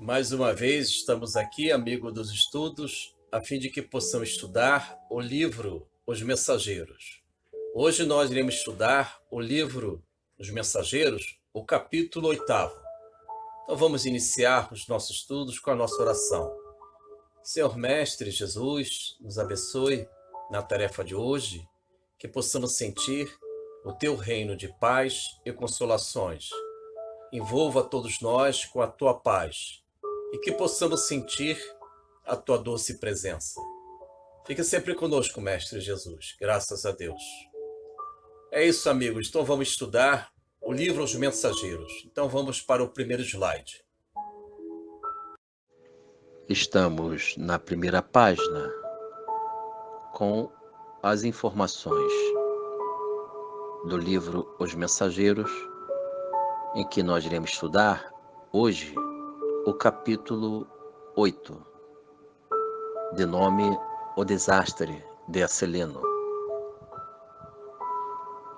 Mais uma vez estamos aqui, amigo dos estudos, a fim de que possamos estudar o livro Os Mensageiros. Hoje nós iremos estudar o livro Os Mensageiros, o capítulo 8º. Então vamos iniciar os nossos estudos com a nossa oração. Senhor Mestre Jesus, nos abençoe na tarefa de hoje, que possamos sentir o Teu reino de paz e consolações. Envolva todos nós com a Tua paz e que possamos sentir a Tua doce presença. Fique sempre conosco, Mestre Jesus, graças a Deus. É isso, amigos, então vamos estudar o livro Os Mensageiros. Então vamos para o primeiro slide. Estamos na primeira página com as informações do livro Os Mensageiros, em que nós iremos estudar hoje o capítulo 8, de nome O Desastre de Acelino.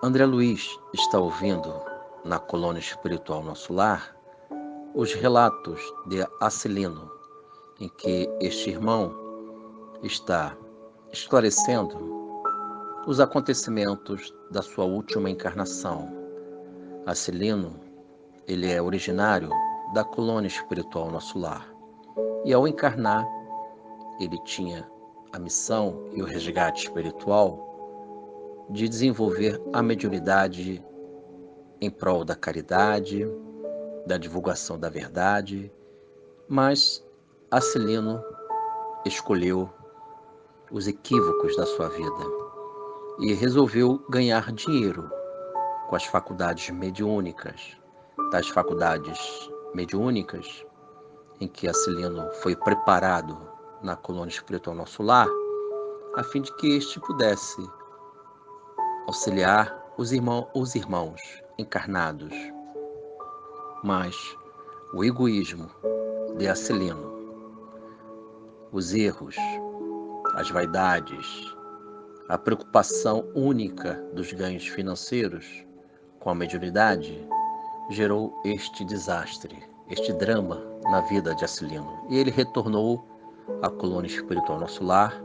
André Luiz está ouvindo, na colônia espiritual Nosso Lar, os relatos de Acelino, em que este irmão está esclarecendo os acontecimentos da sua última encarnação. Acelino, ele é originário da colônia espiritual Nosso Lar, e ao encarnar, ele tinha a missão e o resgate espiritual de desenvolver a mediunidade em prol da caridade, da divulgação da verdade, mas Acelino escolheu os equívocos da sua vida e resolveu ganhar dinheiro com as faculdades mediúnicas, tais faculdades mediúnicas em que Acelino foi preparado na colônia espiritual Nosso Lar, a fim de que este pudesse auxiliar os irmãos encarnados. Mas o egoísmo de Acelino, os erros, as vaidades, a preocupação única dos ganhos financeiros com a mediunidade gerou este desastre, este drama na vida de Acelino. E ele retornou à colônia espiritual Nosso Lar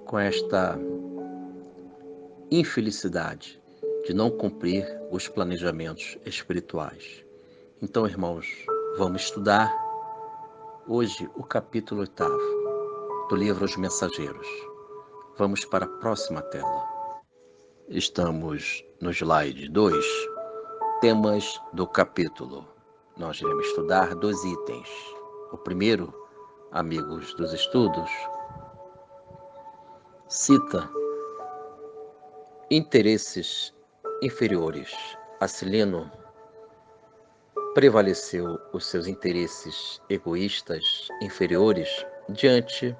com esta infelicidade de não cumprir os planejamentos espirituais. Então, irmãos, vamos estudar hoje o capítulo 8º do livro Os Mensageiros. Vamos para a próxima tela. Estamos no slide 2, temas do capítulo. Nós iremos estudar 2 itens. O primeiro, amigos dos estudos, cita interesses inferiores. Acelino prevaleceu os seus interesses egoístas inferiores diante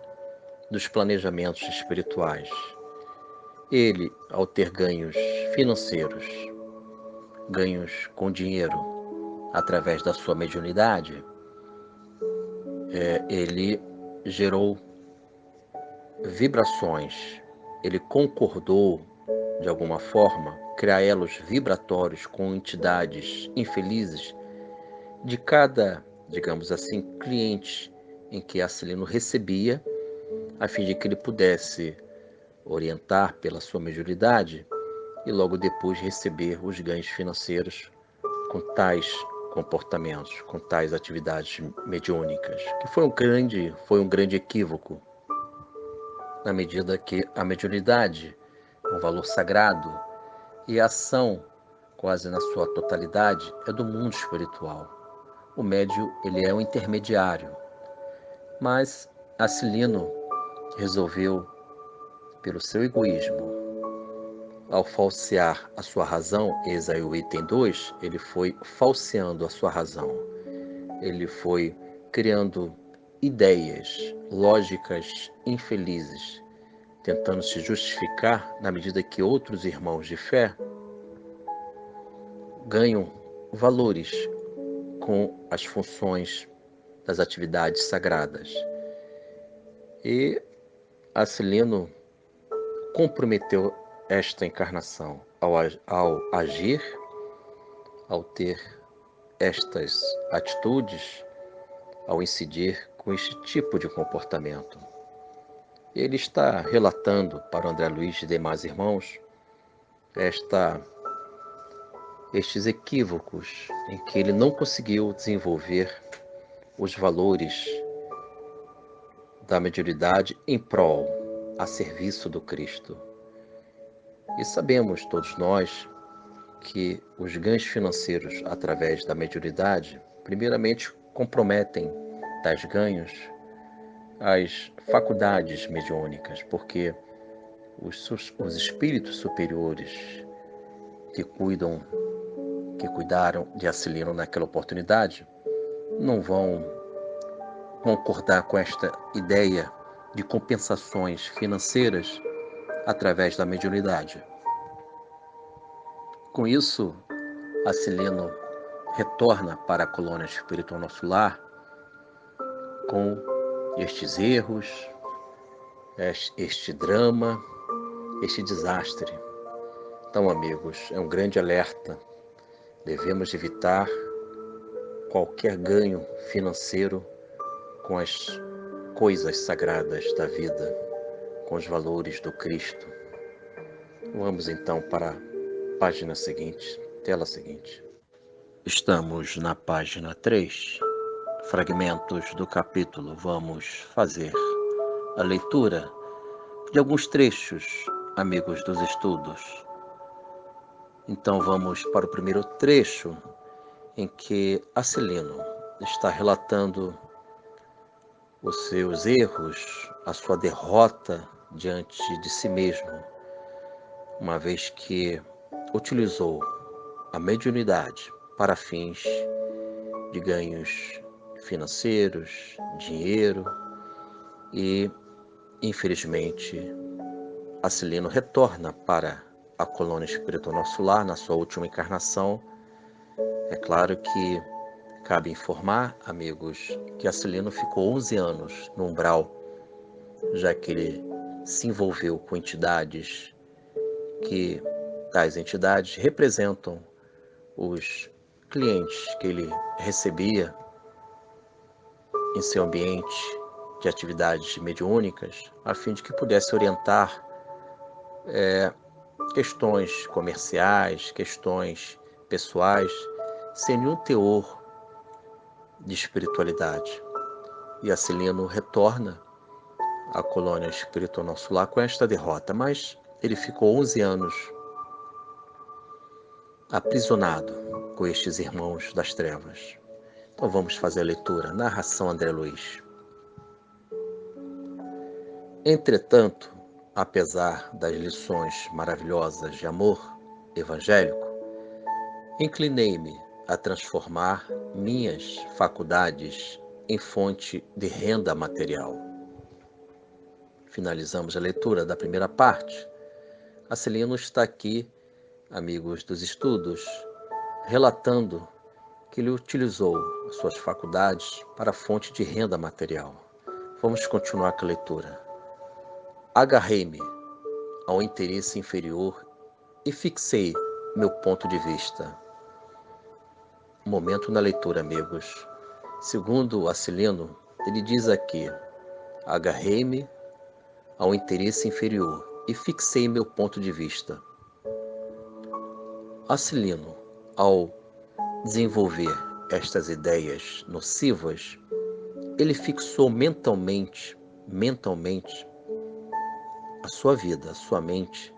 dos planejamentos espirituais. Ele, ao ter ganhos financeiros, ganhos com dinheiro através da sua mediunidade, ele gerou vibrações, ele concordou, de alguma forma, criar elos vibratórios com entidades infelizes de cada, digamos assim, cliente em que Acelino recebia, a fim de que ele pudesse orientar pela sua mediunidade e logo depois receber os ganhos financeiros com tais comportamentos, com tais atividades mediúnicas, que foi um grande equívoco, na medida que a mediunidade é um valor sagrado e a ação, quase na sua totalidade, é do mundo espiritual. O médium, ele é um intermediário, mas Acelino resolveu, pelo seu egoísmo, ao falsear a sua razão, eis aí o item 2, ele foi falseando a sua razão. Ele foi criando ideias, lógicas infelizes, tentando se justificar na medida que outros irmãos de fé ganham valores com as funções das atividades sagradas. E Acelino comprometeu esta encarnação ao agir, ao ter estas atitudes, ao incidir com este tipo de comportamento. Ele está relatando para o André Luiz e demais irmãos estes equívocos em que ele não conseguiu desenvolver os valores da mediunidade em prol, a serviço do Cristo. E sabemos todos nós que os ganhos financeiros através da mediunidade, primeiramente, comprometem tais ganhos as faculdades mediúnicas, porque os espíritos superiores que cuidaram de Acilino naquela oportunidade, não vão concordar com esta ideia de compensações financeiras através da mediunidade. Com isso, Acilino retorna para a colônia espiritual Nosso Lar com estes erros, este drama, este desastre. Então, amigos, é um grande alerta. Devemos evitar qualquer ganho financeiro com as coisas sagradas da vida, com os valores do Cristo. Vamos então para a página seguinte, tela seguinte. Estamos na página 3, fragmentos do capítulo. Vamos fazer a leitura de alguns trechos, amigos dos estudos. Então vamos para o primeiro trecho, em que Acilino está relatando os seus erros, a sua derrota diante de si mesmo, uma vez que utilizou a mediunidade para fins de ganhos financeiros, dinheiro, e, infelizmente, Acilino retorna para a colônia espiritual Nosso Lar na sua última encarnação. É claro que cabe informar, amigos, que Acilino ficou 11 anos no umbral, já que ele se envolveu com entidades que tais entidades representam os clientes que ele recebia em seu ambiente de atividades mediúnicas, a fim de que pudesse orientar questões comerciais, questões pessoais, sem nenhum teor de espiritualidade. E Acilino retorna à colônia espiritual Nosso Lar com esta derrota, mas ele ficou 11 anos aprisionado com estes irmãos das trevas. Então vamos fazer a leitura. Narração André Luiz. Entretanto, apesar das lições maravilhosas de amor evangélico, inclinei-me a transformar minhas faculdades em fonte de renda material. Finalizamos a leitura da primeira parte. Acilino está aqui, amigos dos estudos, relatando que ele utilizou as suas faculdades para fonte de renda material. Vamos continuar com a leitura. Agarrei-me ao interesse inferior e fixei meu ponto de vista. Um momento na leitura, amigos. Segundo Acilino, ele diz aqui: agarrei-me ao interesse inferior e fixei meu ponto de vista. Acilino, ao desenvolver estas ideias nocivas, ele fixou mentalmente a sua vida, a sua mente,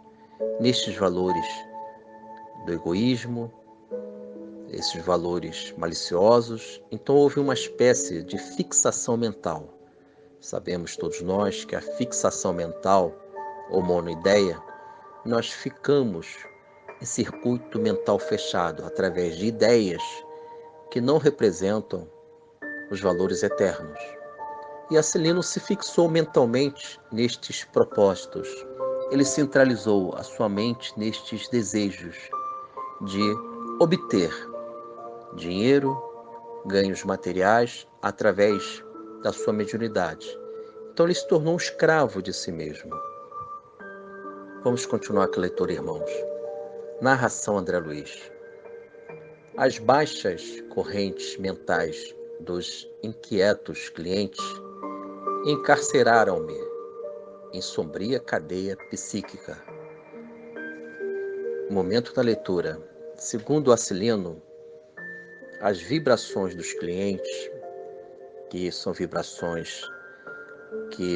nestes valores do egoísmo, esses valores maliciosos. Então houve uma espécie de fixação mental. Sabemos todos nós que a fixação mental, ou monoideia, nós ficamos em circuito mental fechado através de ideias que não representam os valores eternos. E Acilino se fixou mentalmente nestes propósitos. Ele centralizou a sua mente nestes desejos de obter dinheiro, ganhos materiais através da sua mediunidade. Então ele se tornou um escravo de si mesmo. Vamos continuar com a leitura, irmãos. Narração André Luiz. As baixas correntes mentais dos inquietos clientes encarceraram-me em sombria cadeia psíquica. Momento da leitura. Segundo Acilino, as vibrações dos clientes, que são vibrações que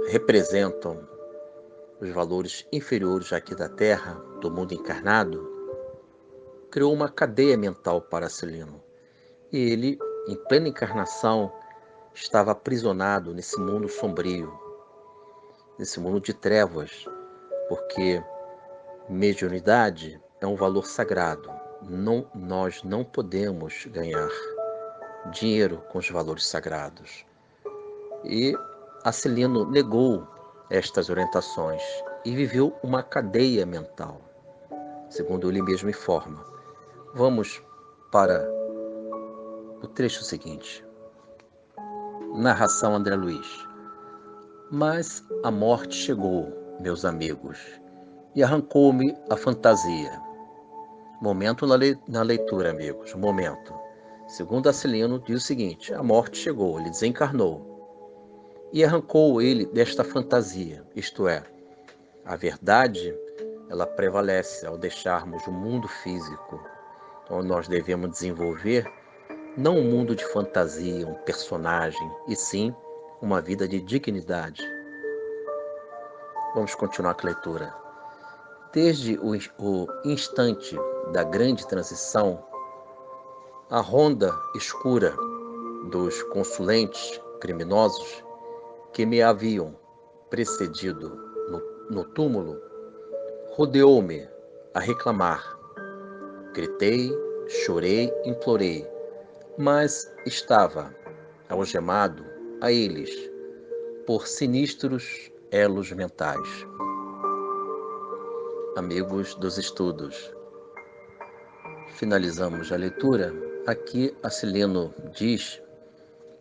representam os valores inferiores aqui da Terra, do mundo encarnado, criou uma cadeia mental para Acilino. E ele, em plena encarnação, estava aprisionado nesse mundo sombrio, nesse mundo de trevas, porque mediunidade é um valor sagrado. Nós não podemos ganhar dinheiro com os valores sagrados. E Acilino negou estas orientações e viveu uma cadeia mental, segundo ele mesmo informa. Vamos para o trecho seguinte. Narração André Luiz. Mas a morte chegou, meus amigos, e arrancou-me a fantasia. Momento na leitura, amigos, momento. Segundo Acilino, diz o seguinte: a morte chegou, ele desencarnou, e arrancou ele desta fantasia, isto é, a verdade, ela prevalece ao deixarmos o mundo físico. Então nós devemos desenvolver não um mundo de fantasia, um personagem, e sim uma vida de dignidade. Vamos continuar com a leitura. Desde o instante da grande transição, a ronda escura dos consulentes criminosos que me haviam precedido no túmulo rodeou-me a reclamar. Gritei, chorei, implorei, mas estava algemado a eles por sinistros elos mentais. Amigos dos estudos, finalizamos a leitura. Aqui Acilino diz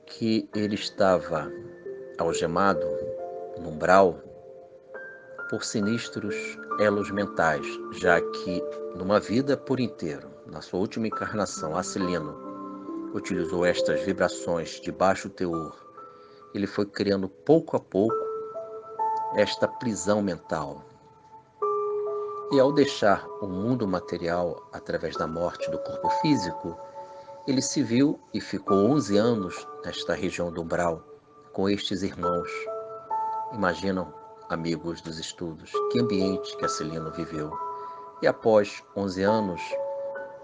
que ele estava algemado no umbral por sinistros elos mentais, já que numa vida por inteiro, na sua última encarnação, Acilino utilizou estas vibrações de baixo teor. Ele foi criando pouco a pouco esta prisão mental. E ao deixar o mundo material através da morte do corpo físico, ele se viu e ficou 11 anos nesta região do umbral com estes irmãos. Imaginam, amigos dos estudos, que ambiente que Acilino viveu. E após 11 anos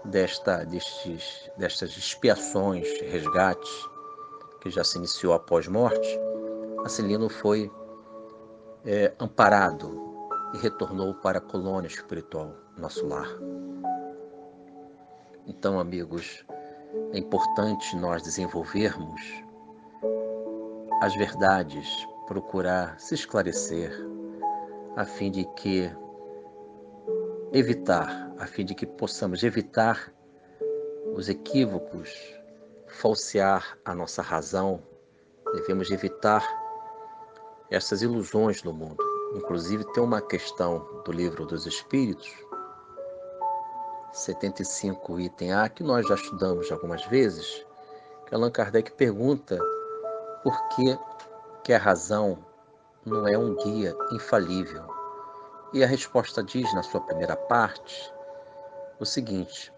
destas expiações, resgates, que já se iniciou após morte, Acilino foi amparado e retornou para a colônia espiritual, nosso lar. Então, amigos, é importante nós desenvolvermos as verdades, procurar se esclarecer, a fim de que possamos evitar os equívocos, falsear a nossa razão. Devemos evitar essas ilusões no mundo. Inclusive, tem uma questão do Livro dos Espíritos, 75, item A, que nós já estudamos algumas vezes, que Allan Kardec pergunta por que a razão não é um guia infalível. E a resposta diz, na sua primeira parte, o seguinte: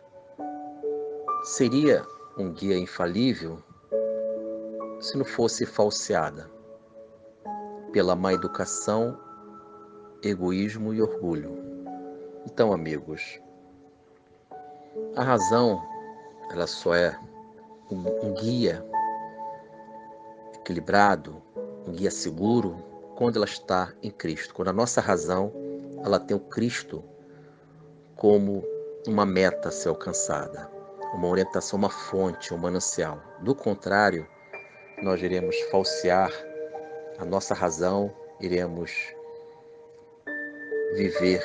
seria um guia infalível se não fosse falseada pela má educação, egoísmo e orgulho. Então, amigos, a razão, ela só é um guia equilibrado, um guia seguro, quando ela está em Cristo. Quando a nossa razão, ela tem o Cristo como uma meta a ser alcançada, uma orientação, uma fonte, um manancial. Do contrário, nós iremos falsear a nossa razão, iremos viver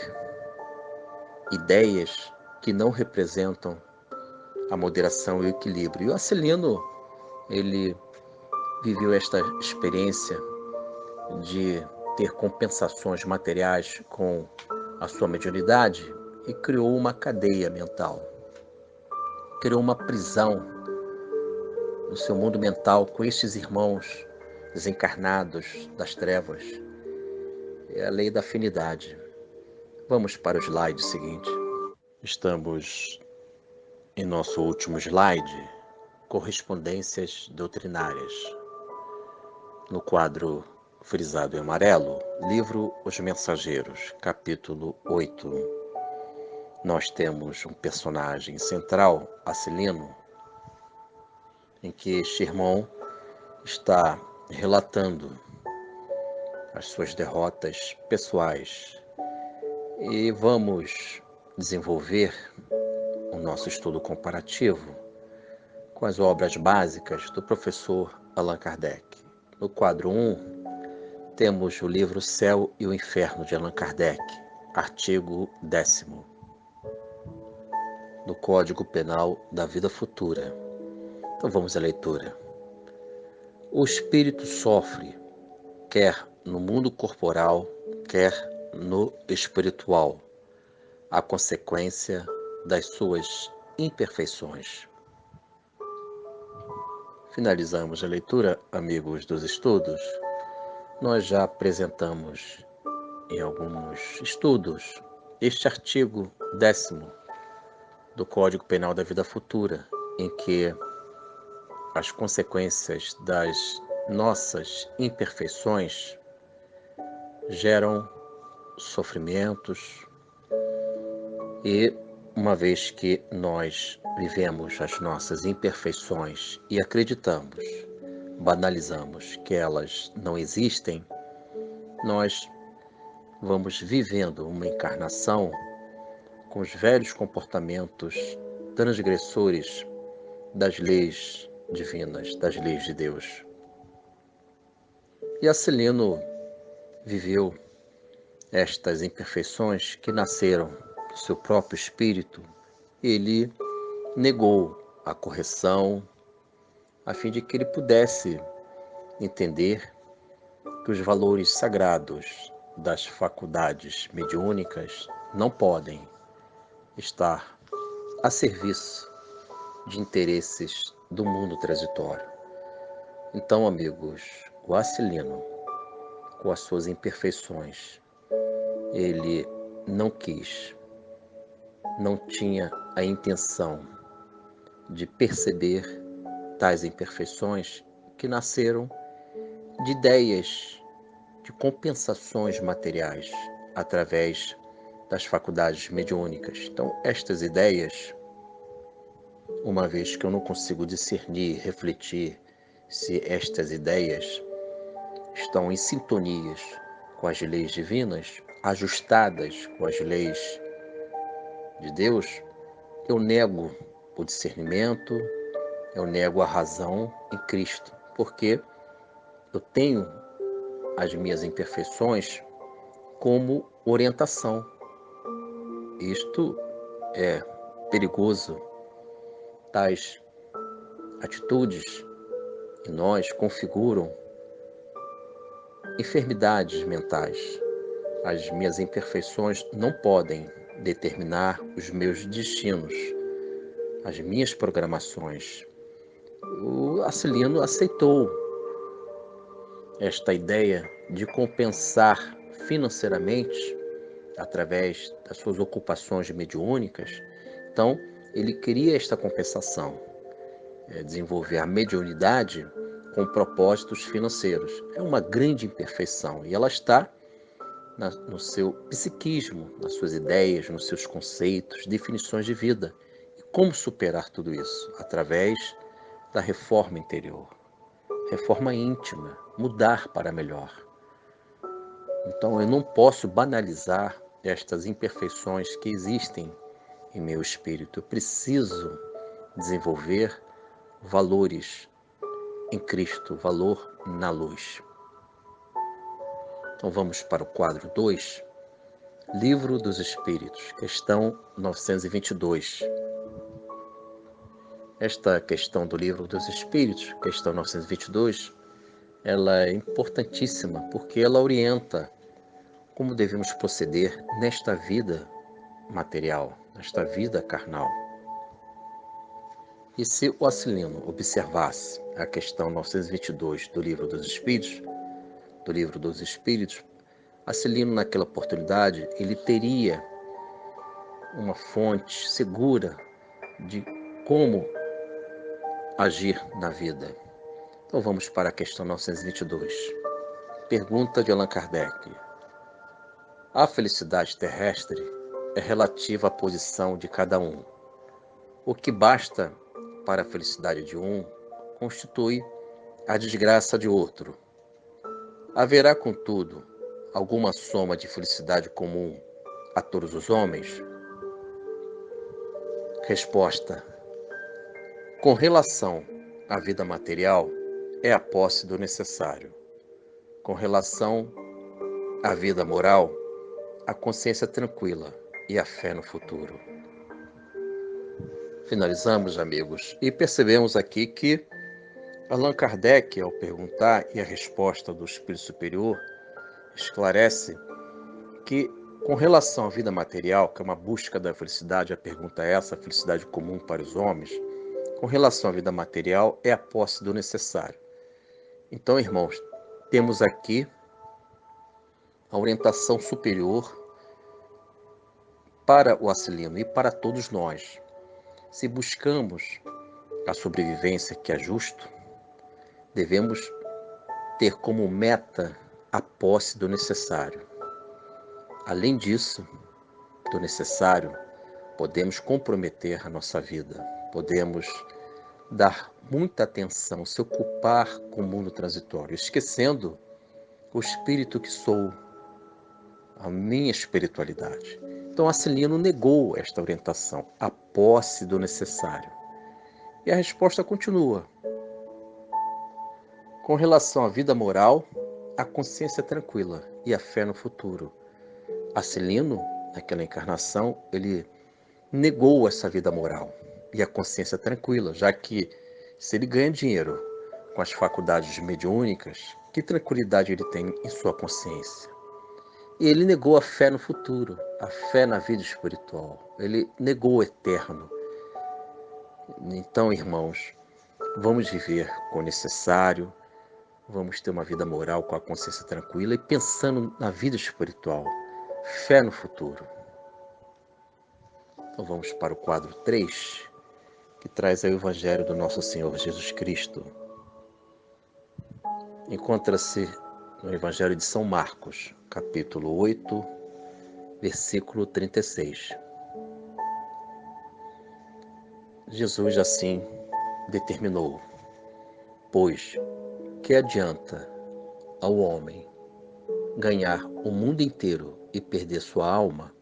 ideias que não representam a moderação e o equilíbrio. E o Acilino, ele viveu esta experiência de ter compensações materiais com a sua mediunidade e criou uma cadeia mental, criou uma prisão no seu mundo mental com estes irmãos desencarnados das trevas. É a lei da afinidade. Vamos para o slide seguinte. Estamos em nosso último slide, correspondências doutrinárias. No quadro frisado em amarelo, livro Os Mensageiros, capítulo 8. Nós temos um personagem central, Acilino, em que este irmão está relatando as suas derrotas pessoais. E vamos desenvolver o nosso estudo comparativo com as obras básicas do professor Allan Kardec. No quadro 1, temos o livro Céu e o Inferno de Allan Kardec, artigo 10º, do Código Penal da Vida Futura. Então vamos à leitura. O espírito sofre, quer no mundo corporal, quer no espiritual, a consequência das suas imperfeições. Finalizamos a leitura, amigos dos estudos. Nós já apresentamos em alguns estudos este artigo 10º do Código Penal da Vida Futura, em que as consequências das nossas imperfeições geram sofrimentos e, uma vez que nós vivemos as nossas imperfeições e acreditamos, banalizamos que elas não existem, nós vamos vivendo uma encarnação com os velhos comportamentos transgressores das leis divinas, das leis de Deus. E Acilino viveu estas imperfeições que nasceram do seu próprio espírito. Ele negou a correção a fim de que ele pudesse entender que os valores sagrados das faculdades mediúnicas não podem estar a serviço de interesses do mundo transitório. Então, amigos, o Acilino, com as suas imperfeições, ele não quis, não tinha a intenção de perceber tais imperfeições que nasceram de ideias de compensações materiais através das faculdades mediúnicas. Então, estas ideias, uma vez que eu não consigo discernir, refletir se estas ideias estão em sintonias com as leis divinas, ajustadas com as leis de Deus, eu nego o discernimento, eu nego a razão em Cristo, porque eu tenho as minhas imperfeições como orientação. Isto é perigoso. Tais atitudes em nós configuram enfermidades mentais. As minhas imperfeições não podem determinar os meus destinos, as minhas programações. O Acilino aceitou esta ideia de compensar financeiramente através das suas ocupações mediúnicas. Então, ele queria esta compensação, desenvolver a mediunidade com propósitos financeiros. É uma grande imperfeição e ela está no seu psiquismo, nas suas ideias, nos seus conceitos, definições de vida. E como superar tudo isso? Através da reforma interior, reforma íntima, mudar para melhor. Então eu não posso banalizar estas imperfeições que existem em meu espírito. Eu preciso desenvolver valores em Cristo, valor na luz. Então vamos para o quadro 2, Livro dos Espíritos, questão 922. Esta questão do Livro dos Espíritos, questão 922, ela é importantíssima porque ela orienta como devemos proceder nesta vida material, nesta vida carnal. E se o Acilino observasse a questão 922 do livro dos Espíritos, Acilino, naquela oportunidade, ele teria uma fonte segura de como agir na vida. Então vamos para a questão 922. Pergunta de Allan Kardec. A felicidade terrestre é relativa à posição de cada um. O que basta para a felicidade de um constitui a desgraça de outro. Haverá, contudo, alguma soma de felicidade comum a todos os homens? Resposta. Com relação à vida material, é a posse do necessário. Com relação à vida moral, a consciência tranquila e a fé no futuro. Finalizamos, amigos, e percebemos aqui que Allan Kardec, ao perguntar, e a resposta do Espírito Superior, esclarece que, com relação à vida material, que é uma busca da felicidade, a pergunta é essa, a felicidade comum para os homens, com relação à vida material, é a posse do necessário. Então, irmãos, temos aqui a orientação superior para o Acilino e para todos nós. Se buscamos a sobrevivência, que é justo, devemos ter como meta a posse do necessário. Além disso, do necessário, podemos comprometer a nossa vida, podemos dar muita atenção, se ocupar com o mundo transitório, esquecendo o espírito que sou, a minha espiritualidade. Então, Acilino negou esta orientação, a posse do necessário. E a resposta continua. Com relação à vida moral, a consciência tranquila e a fé no futuro. Acilino, naquela encarnação, ele negou essa vida moral e a consciência tranquila, já que se ele ganha dinheiro com as faculdades mediúnicas, que tranquilidade ele tem em sua consciência? E ele negou a fé no futuro, a fé na vida espiritual. Ele negou o eterno. Então, irmãos, vamos viver com o necessário, vamos ter uma vida moral com a consciência tranquila e pensando na vida espiritual, fé no futuro. Então vamos para o quadro 3, que traz aí o Evangelho do nosso Senhor Jesus Cristo. Encontra-se no Evangelho de São Marcos, capítulo 8, versículo 36. Jesus assim determinou: pois que adianta ao homem ganhar o mundo inteiro e perder sua alma?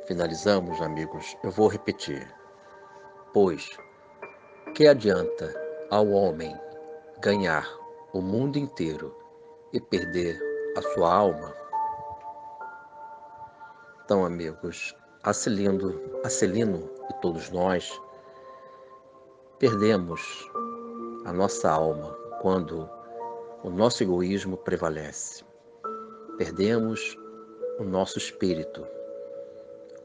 Finalizamos, amigos, eu vou repetir. Pois que adianta ao homem ganhar o mundo inteiro e perder a sua alma? Então, amigos, Acilino e todos nós perdemos a nossa alma quando o nosso egoísmo prevalece. Perdemos o nosso espírito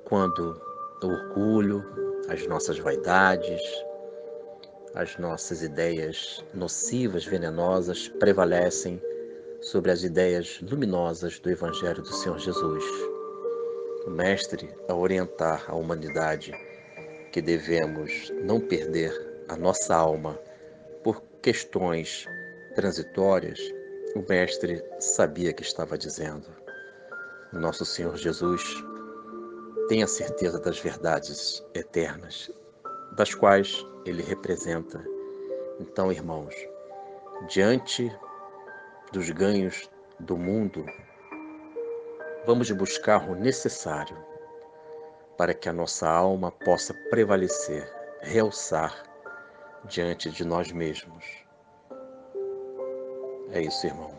quando o orgulho, as nossas vaidades, as nossas ideias nocivas, venenosas, prevalecem sobre as ideias luminosas do Evangelho do Senhor Jesus. O Mestre, a orientar a humanidade que devemos não perder a nossa alma por questões transitórias, o Mestre sabia que estava dizendo. O nosso Senhor Jesus tem a certeza das verdades eternas, das quais ele representa. Então, irmãos, diante dos ganhos do mundo, vamos buscar o necessário para que a nossa alma possa prevalecer, realçar diante de nós mesmos. É isso, irmão.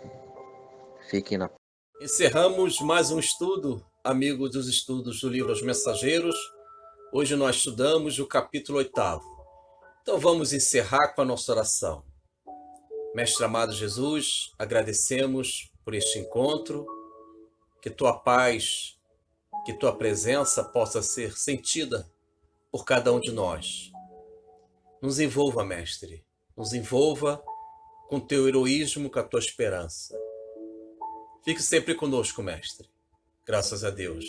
Fiquem na paz. Encerramos mais um estudo, amigos dos estudos do livro Os Mensageiros. Hoje nós estudamos o capítulo 8º. Então vamos encerrar com a nossa oração. Mestre amado Jesus, agradecemos por este encontro, que tua paz, que tua presença possa ser sentida por cada um de nós. Nos envolva, Mestre. Nos envolva com teu heroísmo, com a tua esperança. Fique sempre conosco, Mestre. Graças a Deus.